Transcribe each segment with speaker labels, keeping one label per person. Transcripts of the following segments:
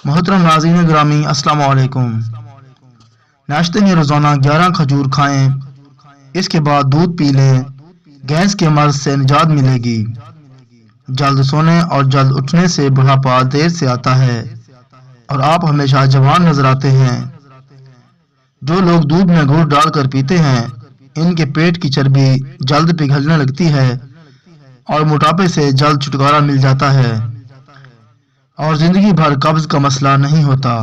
Speaker 1: محترم ناظرین گرامی، السلام علیکم۔ ناشتے میں روزانہ 11 کھجور کھائیں، اس کے بعد دودھ پی لیں، گیس کے مرض سے نجات ملے گی۔ جلد سونے اور جلد اٹھنے سے بڑھاپا دیر سے آتا ہے اور آپ ہمیشہ جوان نظر آتے ہیں۔ جو لوگ دودھ میں گڑ ڈال کر پیتے ہیں، ان کے پیٹ کی چربی جلد پگھلنے لگتی ہے اور موٹاپے سے جلد چھٹکارا مل جاتا ہے اور زندگی بھر قبض کا مسئلہ نہیں ہوتا۔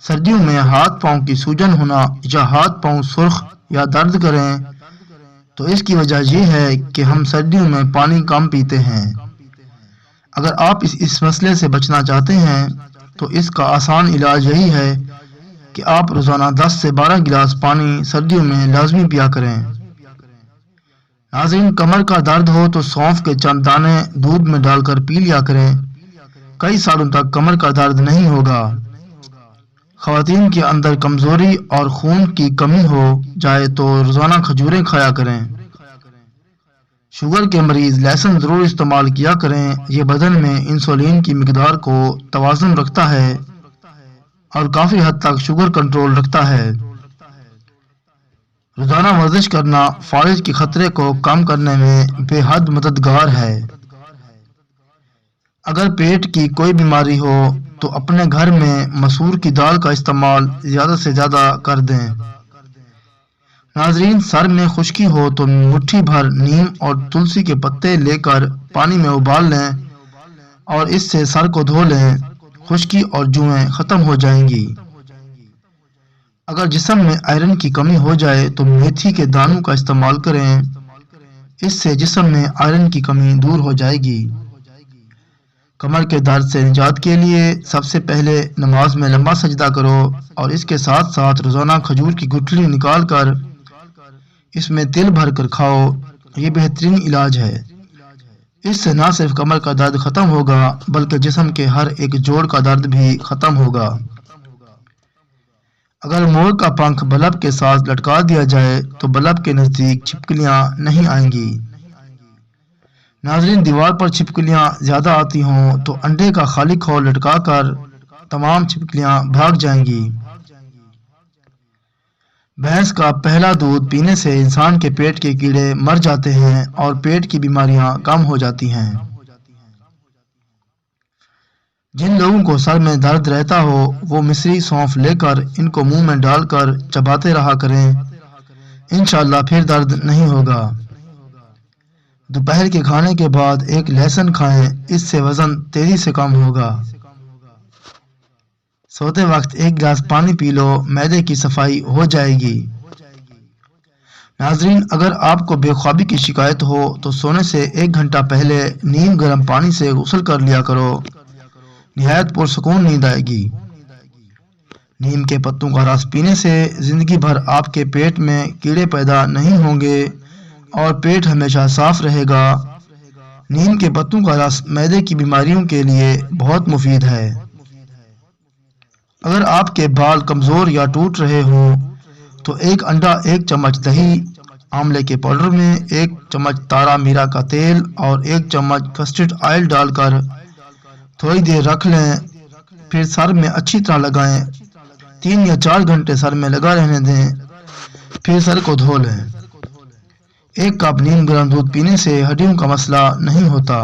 Speaker 1: سردیوں میں ہاتھ پاؤں کی سوجن ہونا یا ہاتھ پاؤں سرخ یا درد کریں تو اس کی وجہ یہ ہے کہ ہم سردیوں میں پانی کم پیتے ہیں۔ اگر آپ اس مسئلے سے بچنا چاہتے ہیں تو اس کا آسان علاج یہی ہے کہ آپ روزانہ 10 سے 12 گلاس پانی سردیوں میں لازمی پیا کریں۔ ناظرین، کمر کا درد ہو تو سونف کے چند دانے دودھ میں ڈال کر پی لیا کریں، کئی سالوں تک کمر کا درد نہیں ہوگا۔ خواتین کے اندر کمزوری اور خون کی کمی ہو جائے تو روزانہ کھجوریں کھایا کریں۔ شوگر کے مریض لہسن ضرور استعمال کیا کریں، یہ بدن میں انسولین کی مقدار کو توازن رکھتا ہے اور کافی حد تک شوگر کنٹرول رکھتا ہے۔ روزانہ ورزش کرنا فالج کے خطرے کو کم کرنے میں بے حد مددگار ہے۔ اگر پیٹ کی کوئی بیماری ہو تو اپنے گھر میں مسور کی دال کا استعمال زیادہ سے زیادہ کر دیں۔ ناظرین، سر میں خشکی ہو تو مٹھی بھر نیم اور تلسی کے پتے لے کر پانی میں ابال لیں اور اس سے سر کو دھو لیں، خشکی اور جوئیں ختم ہو جائیں گی۔ اگر جسم میں آئرن کی کمی ہو جائے تو میتھی کے دانوں کا استعمال کریں، اس سے جسم میں آئرن کی کمی دور ہو جائے گی۔ کمر کے درد سے نجات کے لیے سب سے پہلے نماز میں لمبا سجدہ کرو اور اس کے ساتھ ساتھ روزانہ کھجور کی گٹھلی نکال کر اس میں تل بھر کر کھاؤ، یہ بہترین علاج ہے۔ اس سے نہ صرف کمر کا درد ختم ہوگا بلکہ جسم کے ہر ایک جوڑ کا درد بھی ختم ہوگا۔ اگر مور کا پنکھ بلب کے ساتھ لٹکا دیا جائے تو بلب کے نزدیک چھپکلیاں نہیں آئیں گی۔ ناظرین، دیوار پر چھپکلیاں زیادہ آتی ہوں تو انڈے کا خالی کھول لٹکا کر تمام چھپکلیاں بھاگ جائیں گی۔ بھینس کا پہلا دودھ پینے سے انسان کے پیٹ کے کیڑے مر جاتے ہیں اور پیٹ کی بیماریاں کم ہو جاتی ہیں۔ جن لوگوں کو سر میں درد رہتا ہو وہ مصری سونف لے کر ان کو منہ میں ڈال کر چباتے رہا کریں، انشاءاللہ پھر درد نہیں ہوگا۔ دوپہر کے کھانے کے بعد ایک لہسن کھائیں، اس سے وزن تیزی سے کم ہوگا۔ سوتے وقت ایک گلاس پانی پی لو، معدے کی صفائی ہو جائے گی۔ ناظرین، اگر آپ کو بے خوابی کی شکایت ہو تو سونے سے 1 گھنٹہ پہلے نیم گرم پانی سے غسل کر لیا کرو، نہایت پرسکون نیند آئے گی۔ نیم کے پتوں کا رس پینے سے زندگی بھر آپ کے پیٹ میں کیڑے پیدا نہیں ہوں گے اور پیٹ ہمیشہ صاف رہے گا۔ نیم کے پتوں کا رس معدے کی بیماریوں کے لیے بہت مفید ہے۔ اگر آپ کے بال کمزور یا ٹوٹ رہے ہوں تو 1 انڈا، 1 چمچ دہی، آملے کے پاؤڈر میں 1 چمچ تارا میرا کا تیل اور 1 چمچ کسٹرڈ آئل ڈال کر تھوڑی دیر رکھ لیں، پھر سر میں اچھی طرح لگائیں، 3 یا 4 گھنٹے سر میں لگا رہنے دیں، پھر سر کو دھو لیں۔ 1 کپ نیم گرم دودھ پینے سے ہڈیوں کا مسئلہ نہیں ہوتا۔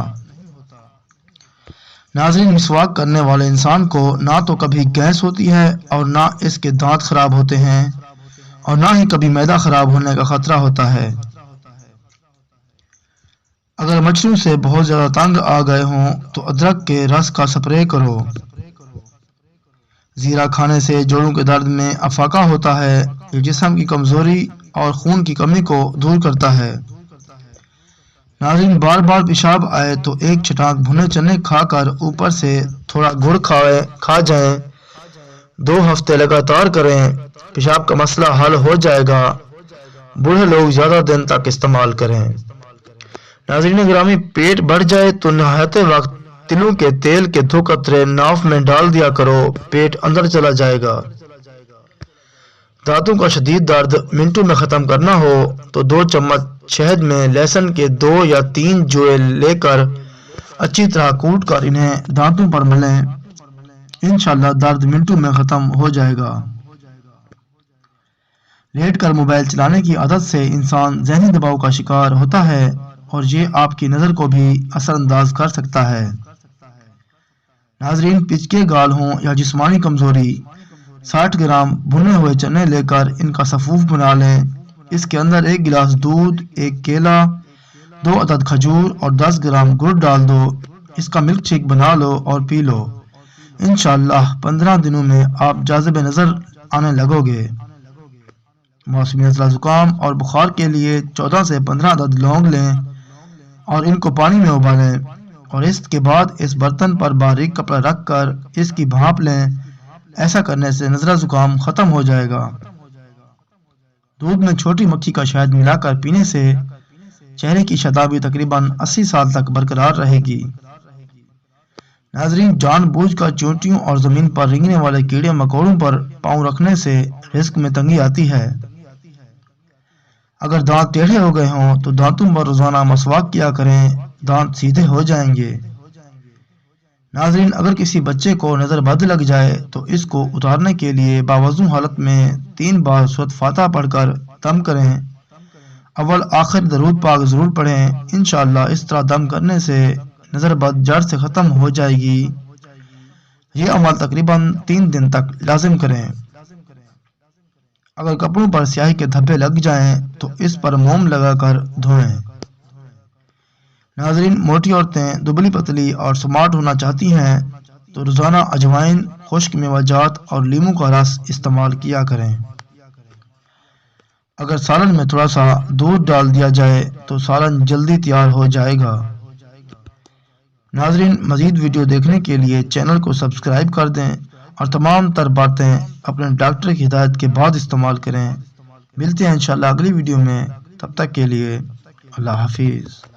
Speaker 1: ناظرین، مسواک کرنے والے انسان کو نہ تو کبھی گیس ہوتی ہے اور نہ اس کے دانت خراب ہوتے ہیں اور نہ ہی کبھی معدہ خراب ہونے کا خطرہ ہوتا ہے۔ اگر مچھروں سے بہت زیادہ تنگ آ گئے ہوں تو ادرک کے رس کا سپرے کرو۔ زیرہ کھانے سے جوڑوں کے درد میں افاقہ ہوتا ہے، یہ جسم کی کمزوری اور خون کی کمی کو دور کرتا ہے۔ ناظرین، بار بار پیشاب آئے تو 1 چٹاک بھنے چنے کھا کر اوپر سے تھوڑا گڑ کھا جائیں، 2 ہفتے لگاتار کریں، پیشاب کا مسئلہ حل ہو جائے گا۔ بوڑھے لوگ زیادہ دن تک استعمال کریں۔ ناظرین گرامی، پیٹ بڑھ جائے تو نہاتے وقت تلوں کے تیل کے 2 قطرے ناف میں ڈال دیا کرو، پیٹ اندر چلا جائے گا۔ دانتوں کا شدید درد منٹوں میں ختم کرنا ہو تو 2 چمچ شہد میں لہسن کے 2 یا 3 جوئے لے کر اچھی طرح کوٹ کر انہیں دانتوں پر ملیں، انشاءاللہ درد منٹوں میں ختم ہو جائے گا۔ لیٹ کر موبائل چلانے کی عادت سے انسان ذہنی دباؤ کا شکار ہوتا ہے اور یہ آپ کی نظر کو بھی اثر انداز کر سکتا ہے۔ ناظرین، پچکے گال ہوں یا جسمانی کمزوری، 60 گرام بھنے ہوئے چنے لے کر ان کا سفوف بنا لیں۔ اس کے اندر 1 گلاس دودھ، 1 کیلا، 2 عدد کھجور اور 10 گرام گڑ ڈال دو۔ اس کا ملک شیک بنا لو اور پی لو۔ انشاءاللہ 15 دنوں میں آپ جاذب نظر آنے لگو گے۔ موسمی نزلہ زکام اور بخار کے لیے 14 سے 15 عدد لونگ لیں اور ان کو پانی میں ابالیں اور اس کے بعد اس برتن پر باریک کپڑا رکھ کر اس کی بھاپ لیں۔ ایسا کرنے سے نزلہ زکام ختم ہو جائے گا۔ دودھ میں چھوٹی مکھی کا شہد ملا کر پینے سے چہرے کی شادابی تقریباً 80 سال تک برقرار رہے گی۔ ناظرین، جان بوجھ کر چونٹیوں اور زمین پر رینگنے والے کیڑے مکوڑوں پر پاؤں رکھنے سے رزق میں تنگی آتی ہے۔ اگر دانت ٹیڑھے ہو گئے ہوں تو دانتوں پر روزانہ مسواک کیا کریں، دانت سیدھے ہو جائیں گے۔ ناظرین، اگر کسی بچے کو نظر بد لگ جائے تو اس کو اتارنے کے لیے باوضو حالت میں 3 بار سورۃ فاتحہ پڑھ کر دم کریں۔ اول آخر درود پاک ضرور پڑھیں۔ انشاءاللہ اس طرح دم کرنے سے نظر بد جڑ سے ختم ہو جائے گی۔ یہ عمل تقریباً 3 دن تک لازم کریں۔ اگر کپڑوں پر سیاہی کے دھبے لگ جائیں تو اس پر موم لگا کر دھوئیں۔ ناظرین، موٹی عورتیں دبلی پتلی اور سمارٹ ہونا چاہتی ہیں تو روزانہ اجوائن، خشک میوہ جات اور لیموں کا رس استعمال کیا کریں۔ اگر سالن میں تھوڑا سا دودھ ڈال دیا جائے تو سالن جلدی تیار ہو جائے گا۔ ناظرین، مزید ویڈیو دیکھنے کے لیے چینل کو سبسکرائب کر دیں اور تمام تر باتیں اپنے ڈاکٹر کی ہدایت کے بعد استعمال کریں۔ ملتے ہیں انشاءاللہ اگلی ویڈیو میں، تب تک کے لیے اللہ حافظ۔